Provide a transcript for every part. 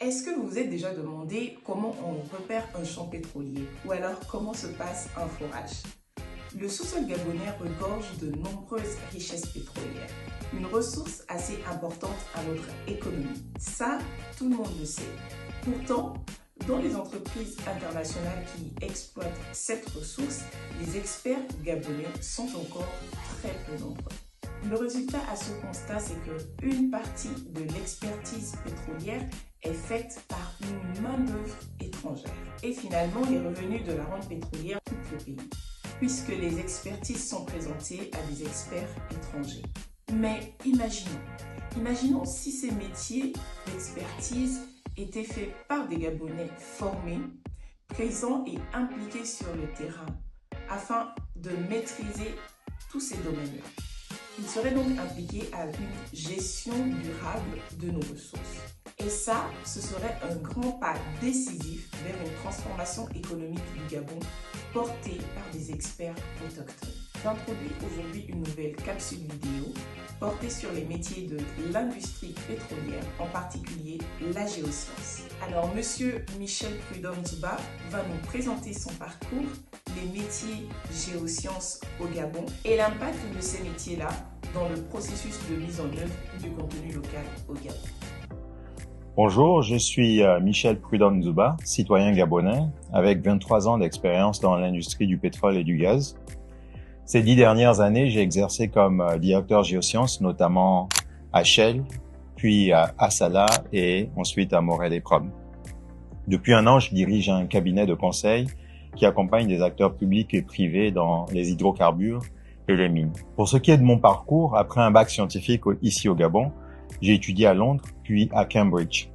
Est-ce que vous vous êtes déjà demandé comment on repère un champ pétrolier ou alors comment se passe un forage? Le sous-sol gabonais regorge de nombreuses richesses pétrolières, une ressource assez importante à notre économie. Ça, tout le monde le sait. Pourtant, dans les entreprises internationales qui exploitent cette ressource, les experts gabonais sont encore très peu nombreux. Le résultat à ce constat, c'est qu'une partie de l'expertise pétrolière est faite par une main-d'œuvre étrangère. Et finalement, les revenus de la rente pétrolière quittent le pays, puisque les expertises sont présentées à des experts étrangers. Mais imaginons si ces métiers d'expertise étaient faits par des Gabonais formés, présents et impliqués sur le terrain, afin de maîtriser tous ces domaines-là. Ils seraient donc impliqués à une gestion durable de nos ressources. Et ça, ce serait un grand pas décisif vers une transformation économique du Gabon portée par des experts autochtones. J'introduis aujourd'hui une nouvelle capsule vidéo portée sur les métiers de l'industrie pétrolière, en particulier la géoscience. Alors, Monsieur Michel Prudhomme Zuba va nous présenter son parcours, les métiers géosciences au Gabon et l'impact de ces métiers-là dans le processus de mise en œuvre du contenu local au Gabon. Bonjour, je suis Michel Prudhomme Zuba, citoyen gabonais, avec 23 ans d'expérience dans l'industrie du pétrole et du gaz. Ces 10 dernières années, j'ai exercé comme directeur géosciences, notamment à Shell, puis à Assala et ensuite à Morel-et-Prom. Depuis un an, je dirige un cabinet de conseil qui accompagne des acteurs publics et privés dans les hydrocarbures et les mines. Pour ce qui est de mon parcours, après un bac scientifique ici au Gabon, j'ai étudié à Londres, puis à Cambridge.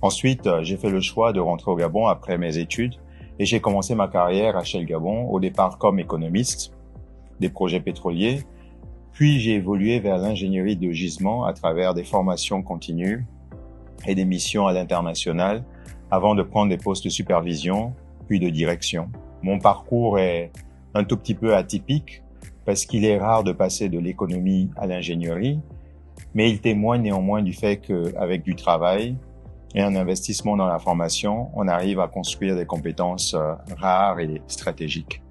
Ensuite, j'ai fait le choix de rentrer au Gabon après mes études et j'ai commencé ma carrière à Shell Gabon, au départ comme économiste des projets pétroliers, puis j'ai évolué vers l'ingénierie de gisement à travers des formations continues et des missions à l'international avant de prendre des postes de supervision, puis de direction. Mon parcours est un tout petit peu atypique parce qu'il est rare de passer de l'économie à l'ingénierie, mais il témoigne néanmoins du fait qu'avec du travail et un investissement dans la formation, on arrive à construire des compétences rares et stratégiques.